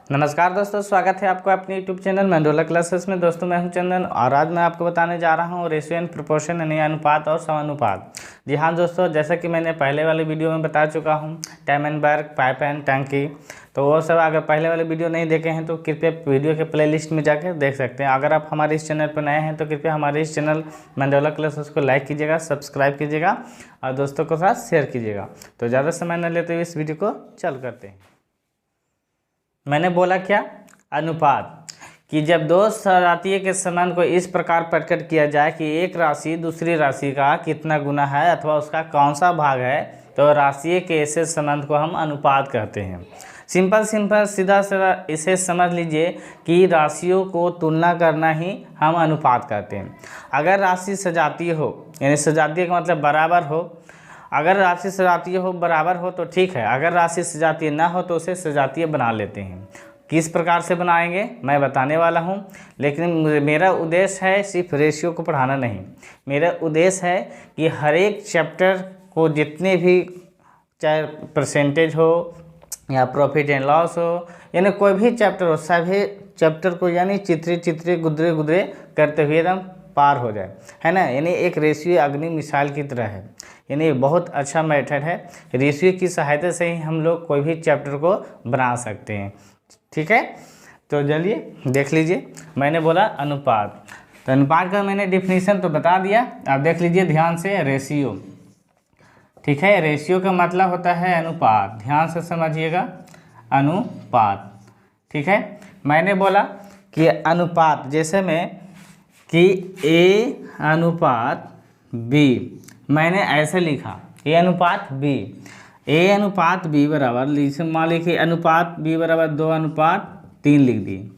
नमस्कार दोस्तों, स्वागत है आपको अपने यूट्यूब चैनल मंडोला क्लासेस में। दोस्तों मैं हूं चंदन और आज मैं आपको बताने जा रहा हूं रेशियो एंड प्रोपोर्शन यानी अनुपात और समानुपात। जी हाँ दोस्तों, जैसा कि मैंने पहले वाले वीडियो में बता चुका हूं, टैमनबर्ग, पाइप एंड टंकी, तो वो सब अगर पहले वाले वीडियो नहीं देखे हैं तो कृपया वीडियो के प्लेलिस्ट में जाकर देख सकते हैं। अगर आप हमारे इस चैनल पर नए हैं तो कृपया हमारे इस चैनल मंडोला क्लासेस को लाइक कीजिएगा, सब्सक्राइब कीजिएगा और दोस्तों के साथ शेयर कीजिएगा। तो ज़्यादा समय न लेते हुए इस वीडियो को चल करते हैं। मैंने बोला क्या? अनुपात, कि जब दो सजातीय के संबंध को इस प्रकार प्रकट किया जाए कि एक राशि दूसरी राशि का कितना गुना है अथवा उसका कौन सा भाग है, तो राशियों के ऐसे संबंध को हम अनुपात कहते हैं। सिंपल सीधा सीधा इसे समझ लीजिए कि राशियों को तुलना करना ही हम अनुपात कहते हैं। अगर राशि सजातीय हो, यानी सजातीय का मतलब बराबर हो, अगर राशि सजातीय हो बराबर हो तो ठीक है, अगर राशि सजातीय ना हो तो उसे सजातीय बना लेते हैं। किस प्रकार से बनाएंगे मैं बताने वाला हूं, लेकिन मेरा उद्देश्य है सिर्फ रेशियो को पढ़ाना नहीं। मेरा उद्देश्य है कि हर एक चैप्टर को, जितने भी चाहे परसेंटेज हो या प्रॉफिट एंड लॉस हो, यानी कोई भी चैप्टर हो, सभी चैप्टर को यानी चित्रे गुदरे गुदरे करते हुए एकदम पार हो जाए, है ना। यानी एक रेशियो अग्नि मिसाइल की तरह है, यानी बहुत अच्छा मेथड है। रेशियो की सहायता से ही हम लोग कोई भी चैप्टर को बना सकते हैं, ठीक है। तो चलिए देख लीजिए, मैंने बोला अनुपात, तो अनुपात का मैंने डिफिनीशन तो बता दिया। आप देख लीजिए ध्यान से, रेशियो, ठीक है। रेशियो का मतलब होता है अनुपात, ध्यान से समझिएगा, अनुपात, ठीक है। मैंने बोला कि अनुपात, जैसे में कि A अनुपात B, मैंने ऐसे लिखा A अनुपात B, A अनुपात B बराबर, मान लीजिए कि अनुपात B बराबर 2:3 लिख दिए।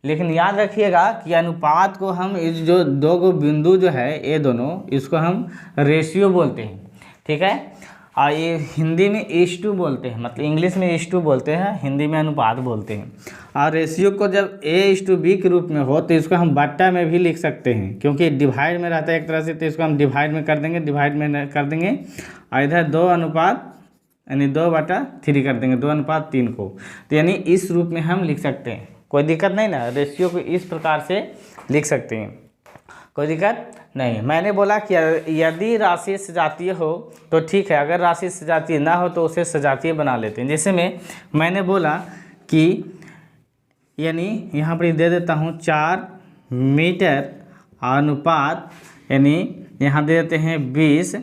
लेकिन याद रखिएगा कि अनुपात को हम इस जो दो गो बिंदु जो है ये दोनों, इसको हम रेशियो बोलते हैं, ठीक है। और ये हिंदी में इश्टू बोलते हैं, मतलब इंग्लिश में इश्टू बोलते हैं, हिंदी में अनुपात बोलते हैं। और रेशियो को जब A:B के रूप में हो तो इसको हम बट्टा में भी लिख सकते हैं, क्योंकि डिवाइड में रहता है एक तरह से, तो इसको हम डिवाइड में कर देंगे, डिवाइड में कर देंगे और इधर 2:, यानी 2/3 कर देंगे, 2:3 को। तो यानी इस रूप में हम लिख सकते हैं, कोई दिक्कत नहीं ना। रेशियो को इस प्रकार से लिख सकते हैं, कोई दिक्कत नहीं। मैंने बोला कि यदि राशि सजातीय हो तो ठीक है, अगर राशि सजातीय ना हो तो उसे सजातीय बना लेते हैं। जैसे मैंने बोला कि यानी यहाँ पर दे देता हूँ 4 मीटर अनुपात, यानी यहाँ दे देते हैं 20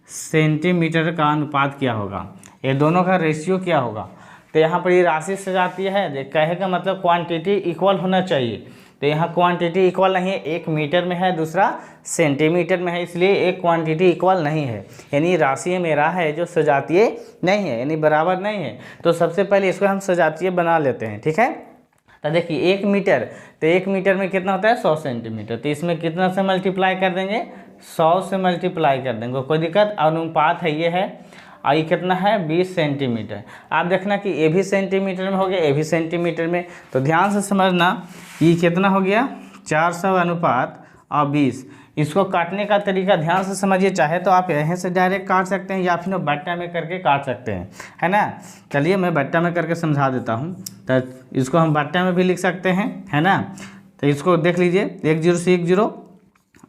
सेंटीमीटर का अनुपात क्या होगा, ये दोनों का रेशियो क्या होगा। तो यहाँ पर ये राशि सजातीय है, कहे का मतलब क्वांटिटी इक्वल होना चाहिए। तो यहाँ क्वांटिटी इक्वल नहीं है, एक मीटर में है दूसरा सेंटीमीटर में है, इसलिए एक क्वांटिटी इक्वल नहीं है, यानी राशि मेरा है जो सजातीय नहीं है, यानी बराबर नहीं है। तो सबसे पहले इसको हम सजातीय बना लेते हैं, ठीक है। तो देखिए 1 मीटर, तो 1 मीटर में कितना होता है 100 सेंटीमीटर, तो इसमें कितना से मल्टीप्लाई कर देंगे, 100 से मल्टीप्लाई कर देंगे, कोई दिक्कत। अनुपात है ये है, और ये कितना है 20 सेंटीमीटर। आप देखना कि ये भी सेंटीमीटर में हो गया, ये भी सेंटीमीटर में, तो ध्यान से समझना ये कितना हो गया 400 अनुपात और 20। इसको काटने का तरीका ध्यान से समझिए, चाहे तो आप यहीं से डायरेक्ट काट सकते हैं या फिर बट्टा में करके काट सकते हैं, है ना। चलिए मैं बट्टा में करके समझा देता हूँ। तो इसको हम बट्टा में भी लिख सकते हैं, है ना। तो इसको देख लीजिए 10 से 10,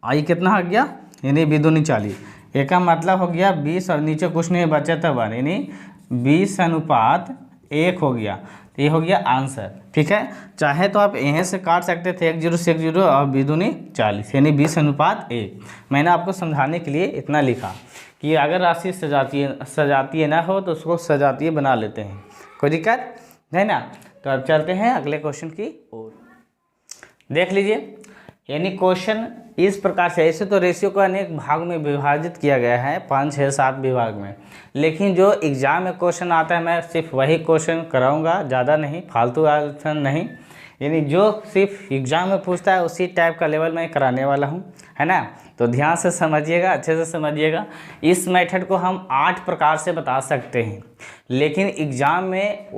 और ये कितना हो गया, यानी 2×2 40, एक का मतलब हो गया 20 और नीचे कुछ नहीं बचा था 1, यानी 20:1 हो गया। तो ये हो गया आंसर, ठीक है। चाहे तो आप यहीं से काट सकते थे 10 से 10 और 2×2 40, यानी 20:1। मैंने आपको समझाने के लिए इतना लिखा कि अगर राशि सजातीय ना हो तो उसको सजातीय बना लेते हैं, कोई दिक्कत नहीं ना। तो अब चलते हैं अगले क्वेश्चन की ओर। देख लीजिए, यानी क्वेश्चन इस प्रकार से, ऐसे तो रेशियो को अनेक भाग में विभाजित किया गया है, 5, 6, 7 विभाग में, लेकिन जो एग्जाम में क्वेश्चन आता है मैं सिर्फ वही क्वेश्चन कराऊंगा, ज़्यादा नहीं, फालतू क्वेश्चन नहीं, यानी जो सिर्फ एग्जाम में पूछता है उसी टाइप का लेवल मैं कराने वाला हूं, है ना। तो ध्यान से समझिएगा, अच्छे से समझिएगा। इस मेथड को हम 8 प्रकार से बता सकते हैं, लेकिन एग्जाम में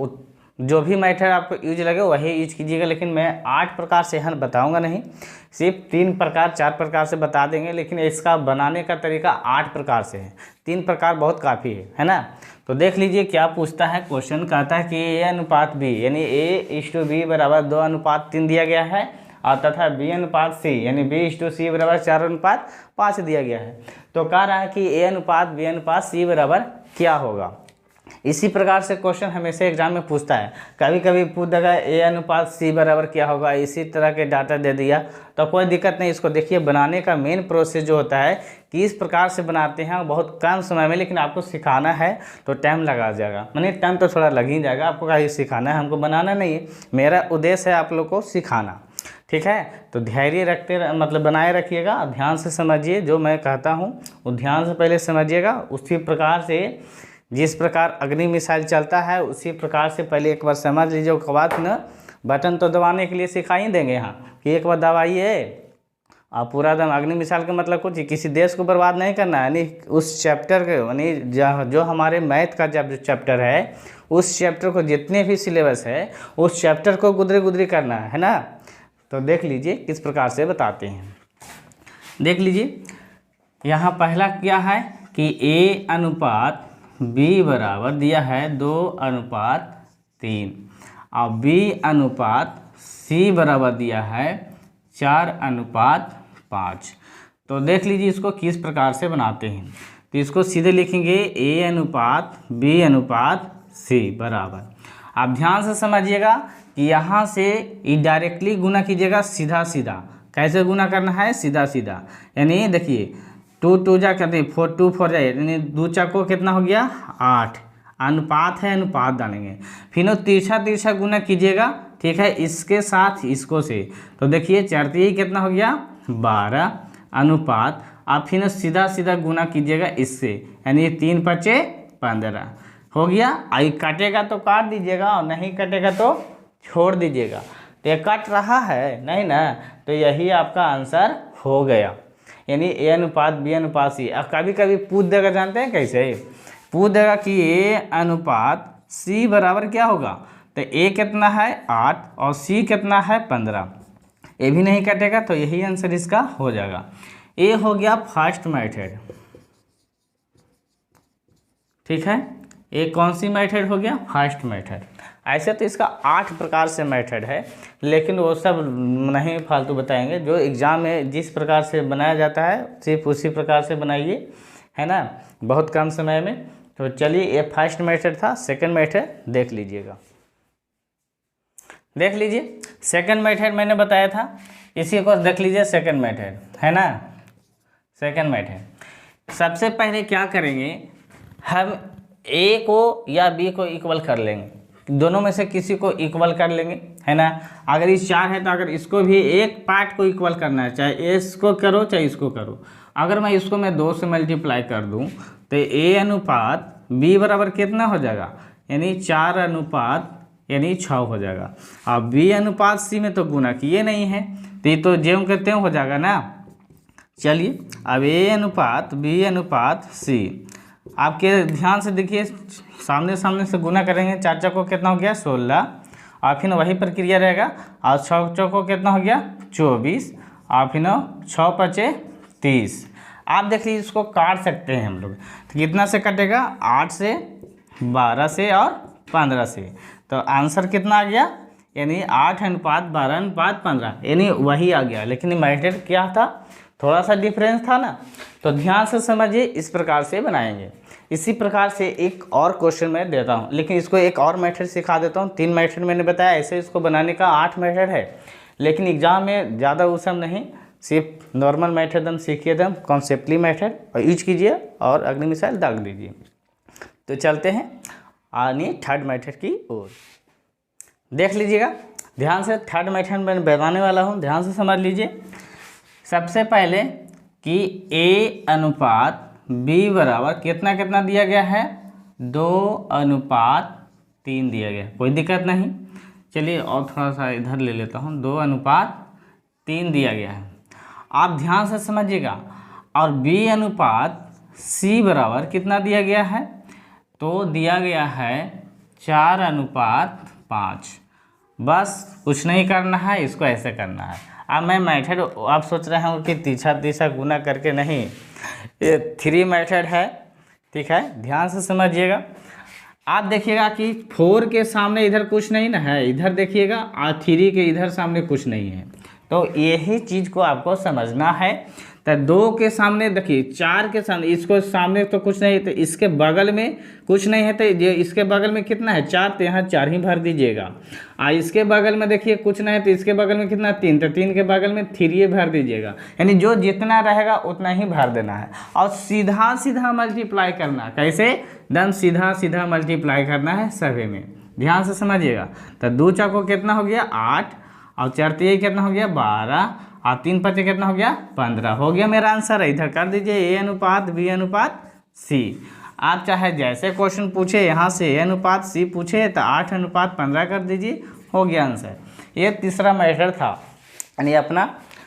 जो भी मेथड आपको यूज लगे वही यूज कीजिएगा, लेकिन मैं 8 प्रकार से यहाँ बताऊंगा नहीं, सिर्फ 3 प्रकार 4 प्रकार से बता देंगे, लेकिन इसका बनाने का तरीका 8 प्रकार से है। 3 प्रकार बहुत काफ़ी है ना। तो देख लीजिए क्या पूछता है क्वेश्चन। कहता है कि ए अनुपात बी यानी A/B बराबर 2:3 दिया गया है और तथा B अनुपात C यानी B/C बराबर 4:5 दिया गया है। तो कह रहा है कि A अनुपात B अनुपात C बराबर क्या होगा। इसी प्रकार से क्वेश्चन हमेशा एग्जाम में पूछता है। कभी कभी पूछ देगा A अनुपात C बराबर क्या होगा, इसी तरह के डाटा दे दिया तो कोई दिक्कत नहीं। इसको देखिए बनाने का मेन प्रोसेस जो होता है कि इस प्रकार से बनाते हैं बहुत कम समय में, लेकिन आपको सिखाना है तो टाइम लगा जाएगा। माने टाइम तो थोड़ा लग ही जाएगा, आपको क्या सिखाना है, हमको बनाना नहीं है। मेरा उद्देश्य है आप लोग को सिखाना, ठीक है। तो धैर्य रखते मतलब बनाए रखिएगा, ध्यान से समझिए जो मैं कहता हूँ वो ध्यान से पहले समझिएगा। उसी प्रकार से जिस प्रकार अग्नि मिसाइल चलता है उसी प्रकार से पहले एक बार समझ लीजिए। उसके बाद न बटन तो दबाने के लिए सिखा ही देंगे यहाँ कि एक बार दबाइए आप पूरा दम। अग्नि मिसाइल का मतलब कुछ किसी देश को बर्बाद नहीं करना है, यानी उस चैप्टर के यानी जो हमारे मैथ का जब चैप्टर है उस चैप्टर को जितने भी सिलेबस है उस चैप्टर को गुदरी करना है ना। तो देख लीजिए किस प्रकार से बताते हैं। देख लीजिए यहाँ पहला क्या है कि A अनुपात B बराबर दिया है 2:3 और B अनुपात C बराबर दिया है 4:5। तो देख लीजिए इसको किस प्रकार से बनाते हैं। तो इसको सीधे लिखेंगे A अनुपात B अनुपात C बराबर। आप ध्यान से समझिएगा कि यहाँ से डायरेक्टली गुना कीजिएगा सीधा सीधा। कैसे गुना करना है, सीधा सीधा। यानी देखिए 2 2 जा करते हैं 4 2 4 जाए, यानी 2 चक्को कितना हो गया 8। अनुपात है, अनुपात डालेंगे। फिर तिरछा गुना कीजिएगा, ठीक है, इसके साथ इसको से। तो देखिए 4 3 कितना हो गया 12 अनुपात। आप फिर सीधा गुना कीजिएगा इससे, यानी 3 5 15 हो गया। आई काटेगा तो काट दीजिएगा और नहीं कटेगा तो छोड़ दीजिएगा। तो ये कट रहा है नहीं ना, तो यही आपका आंसर हो गया। यानी A अनुपात B अनुपात C। अब कभी कभी पूछ देगा, जानते हैं कैसे पूछ देगा कि A अनुपात C बराबर क्या होगा। तो A कितना है 8 और C कितना है 15। ये भी नहीं कटेगा तो यही आंसर इसका हो जाएगा। A हो गया फर्स्ट मेथड, ठीक है। ये कौन सी मेथड हो गया, फर्स्ट मेथड। ऐसे तो इसका 8 प्रकार से मेथड है, लेकिन वो सब नहीं फालतू बताएंगे। जो एग्ज़ाम में जिस प्रकार से बनाया जाता है सिर्फ उसी प्रकार से बनाइए, है ना, बहुत कम समय में। तो चलिए ये फर्स्ट मेथड था। सेकंड मेथड देख लीजिएगा। देख लीजिए सेकंड मेथड मैंने बताया था, इसी को देख लीजिए सेकंड मेथड, है ना। सेकंड मेथड सबसे पहले क्या करेंगे, हम A को या B को इक्वल कर लेंगे, दोनों में से किसी को इक्वल कर लेंगे, है ना। अगर इस 4 है तो अगर इसको भी एक पार्ट को इक्वल करना है, चाहे इसको करो चाहे इसको करो। अगर मैं इसको 2 से मल्टीप्लाई कर दूं तो A अनुपात B बराबर कितना हो जाएगा, यानी 4 अनुपात यानी 6 हो जाएगा। अब B अनुपात C में तो गुना किए नहीं है तो ये तो ज्यों के त्यों हो जाएगा ना। चलिए अब A अनुपात B अनुपात C आपके ध्यान से देखिए, सामने से गुना करेंगे। 4 चौको कितना हो गया 16 और फिर वही प्रक्रिया रहेगा। और 6 चौको कितना हो गया 24 और फिर 6 5 30। आप देख लीजिए इसको काट सकते हैं हम लोग। तो कितना से कटेगा 8 से 12 से और 15 से। तो आंसर कितना आ गया, यानी 8 अनुपात 12 अनुपात 15, यानी वही आ गया। लेकिन मेथड क्या था, थोड़ा सा डिफरेंस था ना। तो ध्यान से समझिए, इस प्रकार से बनाएंगे। इसी प्रकार से एक और क्वेश्चन मैं देता हूं, लेकिन इसको एक और मेथड सिखा देता हूं। 3 मेथड मैंने बताया, ऐसे इसको बनाने का 8 मेथड है। लेकिन एग्जाम में ज़्यादा वो सब नहीं, सिर्फ नॉर्मल मेथड हम सीखिए, हम कॉन्सेप्टली मेथड और यूज कीजिए और अग्नि मिसाइल दाग दीजिए। तो चलते हैं आनी थर्ड मेथड की ओर। देख लीजिएगा ध्यान से, थर्ड मेथड मैं बताने वाला हूँ, ध्यान से समझ लीजिए। सबसे पहले कि A अनुपात B बराबर कितना कितना दिया गया है 2:3 दिया गया, कोई दिक्कत नहीं। चलिए और थोड़ा सा इधर ले लेता हूँ, 2:3 दिया गया है। आप ध्यान से समझिएगा। और B अनुपात C बराबर कितना दिया गया है, तो दिया गया है 4:5। बस कुछ नहीं करना है, इसको ऐसे करना है। अब मैं मेथड आप सोच रहे हैं कि तीसरा गुना करके नहीं, ये 3 मेथड है, ठीक है, ध्यान से समझिएगा। आप देखिएगा कि 4 के सामने इधर कुछ नहीं ना है, इधर देखिएगा, और 3 के इधर सामने कुछ नहीं है। तो यही चीज़ को आपको समझना है। तो 2 के सामने देखिए, 4 के सामने, इसको सामने तो कुछ नहीं है, तो इसके बगल में कुछ नहीं है, तो ये इसके बगल में कितना है 4, तो यहाँ 4 ही भर दीजिएगा। और इसके बगल में देखिए कुछ नहीं है, तो इसके बगल में कितना 3, तो 3 के बगल में 3 भर दीजिएगा। यानी जो जितना रहेगा उतना ही भर देना है, और सीधा सीधा मल्टीप्लाई करना। कैसे? एकदम सीधा सीधा मल्टीप्लाई करना है सभी में, ध्यान से समझिएगा। तो 2 चौको कितना हो गया 8, और 4 तिहाई कितना हो गया 12, और 3 पचे कितना हो गया 15। हो गया मेरा आंसर। इधर कर दीजिए A अनुपात B अनुपात C। आप चाहे जैसे क्वेश्चन पूछे यहाँ से A अनुपात C पूछे तो 8 अनुपात 15 कर दीजिए, हो गया आंसर। ये तीसरा मेथड था, यानी अपना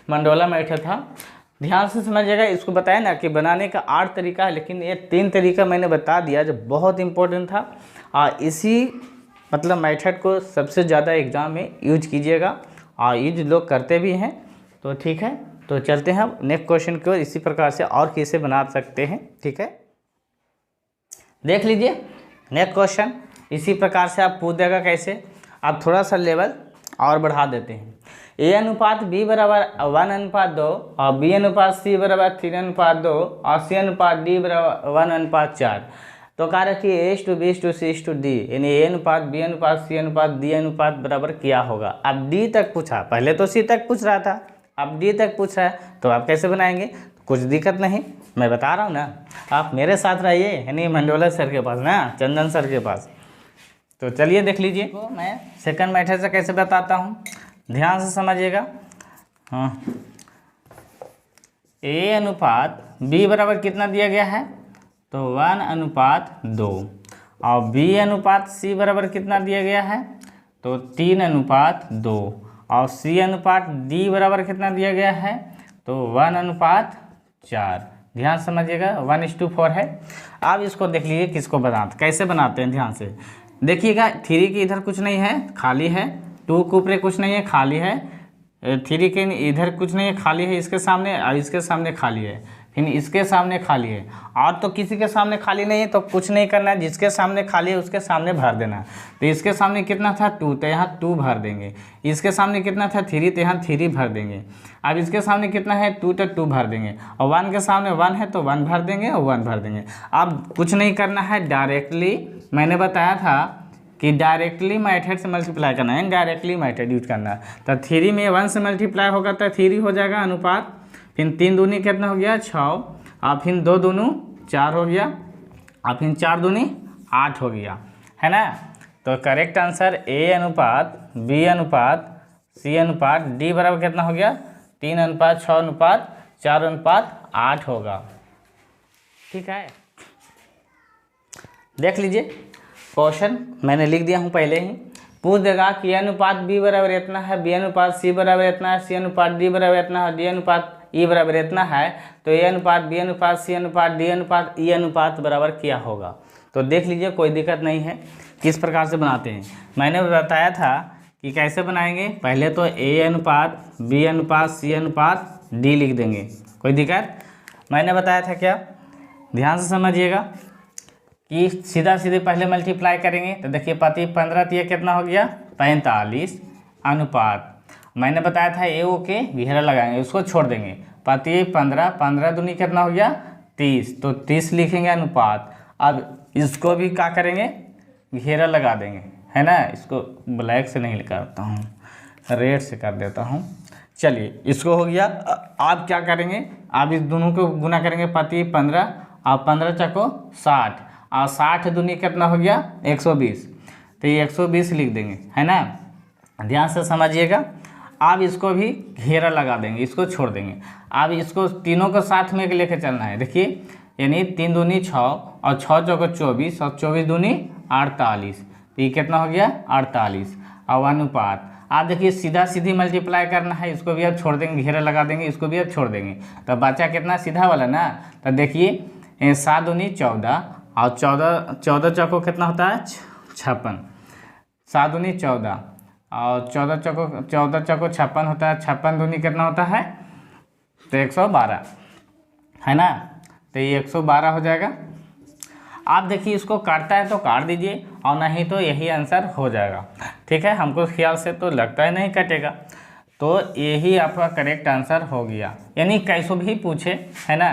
मंडोला मेथड था। ध्यान से समझिएगा। इसको बताया ना कि बनाने का 8 तरीका है, लेकिन ये 3 तरीका मैंने बता दिया जो बहुत इंपॉर्टेंट था। और इसी मतलब मेथड को सबसे ज़्यादा एग्ज़ाम में यूज कीजिएगा, और यूज लोग करते भी हैं। तो ठीक है, तो चलते हैं हम नेक्स्ट क्वेश्चन की ओर। इसी प्रकार से और कैसे बना सकते हैं, ठीक है, देख लीजिए। नेक्स्ट क्वेश्चन इसी प्रकार से आप पूछ देगा कैसे। आप थोड़ा सा लेवल और बढ़ा देते हैं। A अनुपात B बराबर 1 अनुपात 2, और B अनुपात C बराबर 3 अनुपात 2, और C अनुपात D बराबर 1 अनुपात 4। तो कहा कि A/B/C/D, यानी A अनुपात B अनुपात C अनुपात D अनुपात बराबर क्या होगा। अब D तक पूछा, पहले तो C तक पूछ रहा था, अब D तक पूछ रहा है, तो आप कैसे बनाएंगे। कुछ दिक्कत नहीं, मैं बता रहा हूँ ना, आप मेरे साथ रहिए, यानी मंडोला सर के पास ना, चंदन सर के पास। तो चलिए देख लीजिए, तो मैं सेकंड मेथड से कैसे बताता हूँ, ध्यान से समझिएगा। हाँ, A अनुपात B बराबर कितना दिया गया है, तो 1 अनुपात 2, और B अनुपात C बराबर कितना दिया गया है, तो 3 अनुपात 2, और C अनुपात D बराबर कितना दिया गया है, तो 1 अनुपात 4। ध्यान समझिएगा, 1:4 है। अब इसको देख लीजिए किसको बनाते, कैसे बनाते हैं, ध्यान से देखिएगा। 3 के इधर कुछ नहीं है, खाली है। 2 के ऊपर कुछ नहीं है, खाली है। 3 के इधर कुछ नहीं है, खाली है। इसके सामने और इसके सामने खाली है, फिर इसके सामने खाली है, और तो किसी के सामने खाली नहीं है, तो कुछ नहीं करना है। जिसके सामने खाली है उसके सामने भर देना। तो इसके सामने कितना था 2, तो यहाँ 2 भर देंगे। इसके सामने कितना था 3, तो यहाँ 3 भर देंगे। अब इसके सामने कितना है 2, तो 2 भर देंगे। और 1 के सामने 1 है तो 1 भर देंगे और 1 भर देंगे। अब कुछ नहीं करना है, डायरेक्टली मैंने बताया था कि डायरेक्टली मेथड से मल्टीप्लाई करना है, डायरेक्टली मेथड यूज करना है। तो 3 में 1 से मल्टीप्लाई होगा तो 3 हो जाएगा अनुपात, फिर 3 दूनी कितना हो गया 6, और फिर 2 दूनी 4 हो गया, और फिर 4 दूनी 8 हो गया, है ना। तो करेक्ट आंसर A अनुपात B अनुपात C अनुपात D बराबर कितना हो गया 3 अनुपात 6 अनुपात 4 अनुपात 8 होगा, ठीक है। देख लीजिए क्वेश्चन मैंने लिख दिया हूँ पहले ही। पूछ देगा कि A अनुपात B बराबर इतना है, B अनुपात C बराबर इतना है, C अनुपात D बराबर इतना है, D अनुपात E बराबर इतना है, तो A अनुपात B अनुपात C अनुपात D अनुपात E अनुपात बराबर क्या होगा। तो देख लीजिए, कोई दिक्कत नहीं है। किस प्रकार से बनाते हैं मैंने बताया था कि कैसे बनाएंगे। पहले तो A अनुपात B अनुपात C अनुपात D लिख देंगे, कोई दिक्कत। मैंने बताया था क्या, ध्यान से समझिएगा कि सीधा सीधे पहले मल्टीप्लाई करेंगे। तो देखिए 15 ये कितना हो गया 45 अनुपात, मैंने बताया था ए ओ के घेरा लगाएंगे, उसको छोड़ देंगे। 15 दूनी कितना हो गया 30, तो 30 लिखेंगे अनुपात। अब इसको भी क्या करेंगे, घेरा लगा देंगे, है ना। इसको ब्लैक से नहीं करता हूँ, रेड से कर देता हूँ। चलिए इसको हो गया। आप क्या करेंगे, आप इस दोनों को गुना करेंगे। 15 और 15 चको 60, और 60 दूनी कितना हो गया 120, तो ये 120 लिख देंगे, है ना। ध्यान से समझिएगा। अब इसको भी घेरा लगा देंगे, इसको छोड़ देंगे। अब इसको तीनों को साथ में लेके चलना है। देखिए यानी 3 दूनी 6 और 6 चौको 24 और 24 दूनी 48, तो ये कितना हो गया 48। और अनुपात आप देखिए सीधा सीधी मल्टीप्लाई करना है, इसको भी अब छोड़ देंगे, घेरा लगा देंगे, इसको भी अब छोड़ देंगे। तो बचा कितना सीधा वाला ना। तो देखिए 7 दूनी 14 और 14 चौको कितना होता है 56, 7 दूनी 14 और 14 चौको 56 होता है। 56 दूनी कितना होता है तो 112, है ना। तो ये 112 हो जाएगा। आप देखिए इसको काटता है तो काट दीजिए और नहीं तो यही आंसर हो जाएगा। ठीक है, हमको ख्याल से तो लगता है नहीं कटेगा, तो यही आपका करेक्ट आंसर हो गया। यानी कैसो भी पूछे, है ना,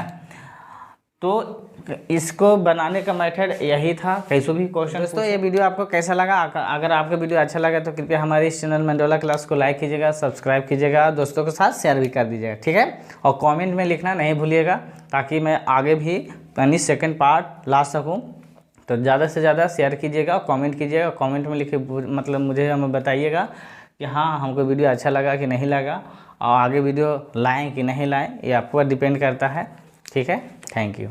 तो इसको बनाने का मेथड यही था, कैसो भी क्वेश्चन। दोस्तों ये वीडियो आपको कैसा लगा? अगर आपका वीडियो अच्छा लगा तो कृपया हमारे इस चैनल मंडोला क्लास को लाइक कीजिएगा, सब्सक्राइब कीजिएगा, दोस्तों के साथ शेयर भी कर दीजिएगा। ठीक है, और कमेंट में लिखना नहीं भूलिएगा ताकि मैं आगे भी यानी सेकंड पार्ट ला सकूँ। तो ज़्यादा से ज़्यादा शेयर कीजिएगा, कमेंट कीजिएगा, कमेंट में लिखे मतलब मुझे हमें बताइएगा कि हाँ हमको वीडियो अच्छा लगा कि नहीं लगा, और आगे वीडियो लाएँ कि नहीं लाएँ, ये आप पर डिपेंड करता है। ठीक है, थैंक यू।